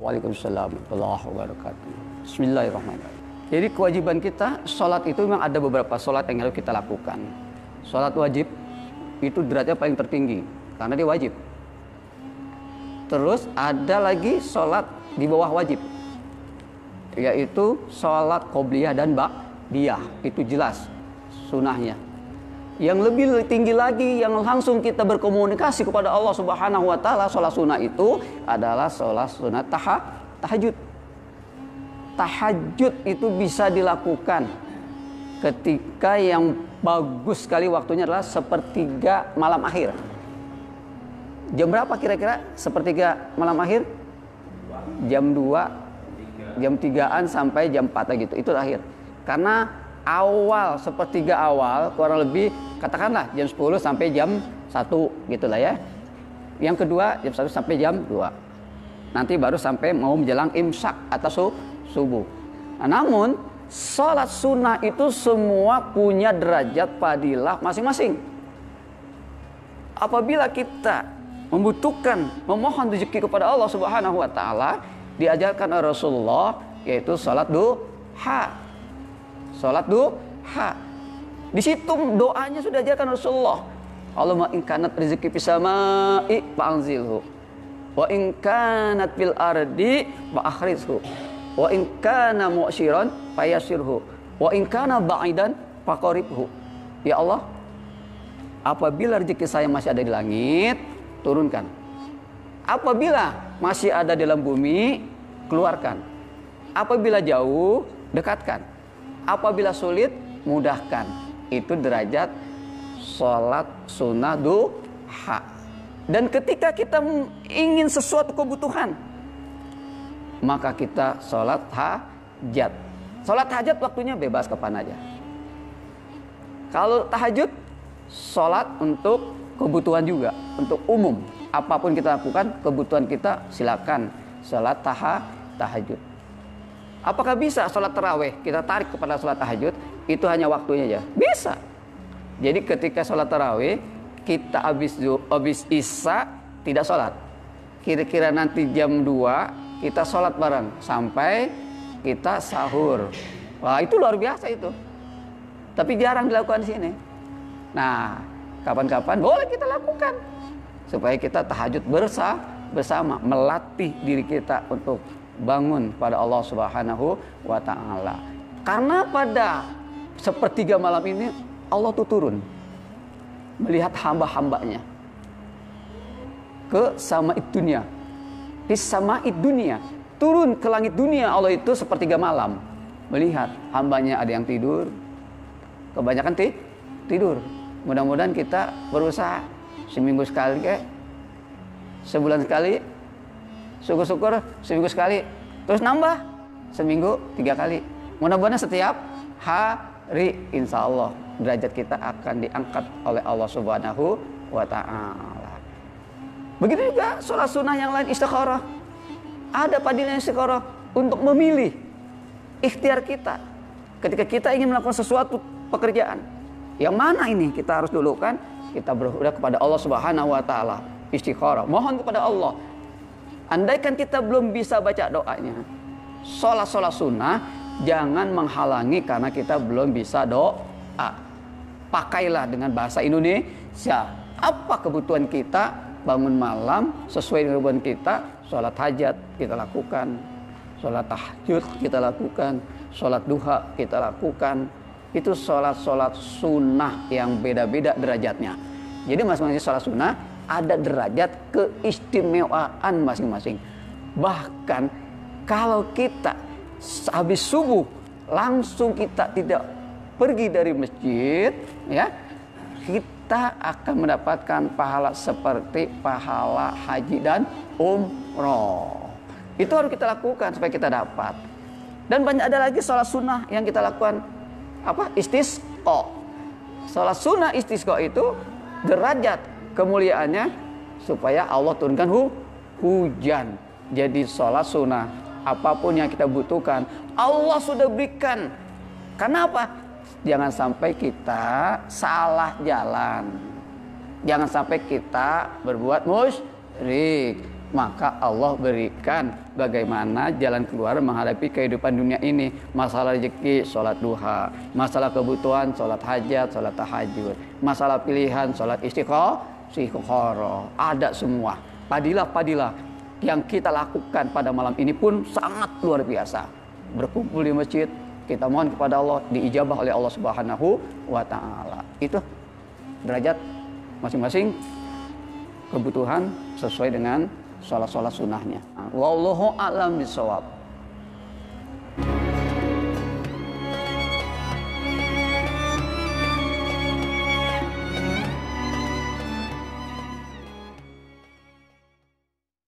Waalaikumsalam warahmatullahi wabarakatuh. Bismillahirrahmanirrahim. Jadi kewajiban kita, sholat itu memang ada beberapa sholat yang harus kita lakukan. Sholat wajib itu derajat paling tertinggi karena dia wajib. Terus ada lagi sholat di bawah wajib, yaitu sholat qobliyah dan ba'diyah. Itu jelas sunahnya. Yang lebih tinggi lagi, yang langsung kita berkomunikasi kepada Allah Subhanahu wa Ta'ala, sholat sunnah itu adalah sholat sunnah tahajud. Tahajud itu bisa dilakukan ketika yang bagus sekali waktunya adalah sepertiga malam akhir. Jam berapa kira-kira sepertiga malam akhir? Jam 2, jam 3-an sampai jam 4 gitu. Itu akhir. Karena awal, sepertiga awal kurang lebih katakanlah jam 10 sampai jam 1 gitulah ya. Yang kedua jam 1 sampai jam 2. Nanti baru sampai mau menjelang imsak atau subuh. Nah, namun sholat sunnah itu semua punya derajat fadilah masing-masing. Apabila kita membutuhkan, memohon rezeki kepada Allah Subhanahu wa Ta'ala, diajarkan oleh Rasulullah, yaitu sholat duha. Sholat duha. Di situ doanya sudah diajarkan Rasulullah. Allahumma in kanat rizqi fis samai fa'anzilhu, wa in kanat fil ardi fa'akhrizhu, wa in kana mu'syiran fayassirhu, wa in kana ba'idan faqaribhu. Ya Allah, apabila rezeki saya masih ada di langit, turunkan. Apabila masih ada di dalam bumi, keluarkan. Apabila jauh, dekatkan. Apabila sulit, mudahkan. Itu derajat sholat sunnah duha. Dan ketika kita ingin sesuatu kebutuhan, maka kita sholat hajat. Sholat hajat waktunya bebas kapan aja. Kalau tahajud, sholat untuk kebutuhan juga, untuk umum. Apapun kita lakukan, kebutuhan kita silakan sholat tahajud. Apakah bisa sholat taraweh kita tarik kepada sholat tahajud? Itu hanya waktunya aja. Bisa. Jadi ketika sholat taraweh kita habis isya tidak sholat. Kira-kira nanti jam 2 kita sholat bareng sampai kita sahur. Wah, itu luar biasa itu. Tapi jarang dilakukan di sini. Nah, kapan-kapan boleh kita lakukan supaya kita tahajud bersama, melatih diri kita untuk bangun pada Allah Subhanahu wa Ta'ala. Karena pada sepertiga malam ini Allah tuh turun melihat hamba-hambanya ke sama'id dunia, fis sama'id dunia, turun ke langit dunia. Allah itu sepertiga malam melihat hambanya ada yang tidur, kebanyakan tidur. Mudah-mudahan kita berusaha seminggu sekali sebulan sekali, syukur-syukur seminggu sekali, terus nambah seminggu 3 kali. Mudah-mudahan setiap hari insya Allah derajat kita akan diangkat oleh Allah Subhanahu wa Ta'ala. Begitu juga sholat sunnah yang lain, istikharah. Ada fadilah istikharah untuk memilih ikhtiar kita. Ketika kita ingin melakukan sesuatu pekerjaan, yang mana ini kita harus dulukan, kita berdoa kepada Allah Subhanahu wa Ta'ala, istikharah, mohon kepada Allah. Andaikan kita belum bisa baca doanya, sholat sunnah jangan menghalangi karena kita belum bisa doa. Pakailah dengan bahasa Indonesia. Apa kebutuhan kita? Bangun malam sesuai dengan kebutuhan kita. Sholat hajat kita lakukan, sholat tahajud kita lakukan, sholat duha kita lakukan. Itu sholat sunnah yang beda-beda derajatnya. Jadi masing-masing sholat sunnah ada derajat keistimewaan masing-masing. Bahkan kalau kita habis subuh langsung kita tidak pergi dari masjid, ya, kita akan mendapatkan pahala seperti pahala haji dan umroh. Itu harus kita lakukan supaya kita dapat. Dan banyak ada lagi sholat sunnah yang kita lakukan, istisqa. Sholat sunnah istisqa itu derajat kemuliaannya supaya Allah turunkan hujan. Jadi sholat sunnah apapun yang kita butuhkan Allah sudah berikan. Kenapa? Jangan sampai kita salah jalan. Jangan sampai kita berbuat musyrik. maka Allah berikan bagaimana jalan keluar menghadapi kehidupan dunia ini. Masalah rezeki, sholat duha. Masalah kebutuhan, sholat hajat, sholat tahajud. Masalah pilihan, sholat istiqoroh. Ada semua. Padilah yang kita lakukan pada malam ini pun sangat luar biasa. Berkumpul di masjid, kita mohon kepada Allah, diijabah oleh Allah Subhanahu wa Ta'ala. Itu derajat masing-masing, kebutuhan sesuai dengan sholat sunnahnya. Wallahu a'lam bishawab.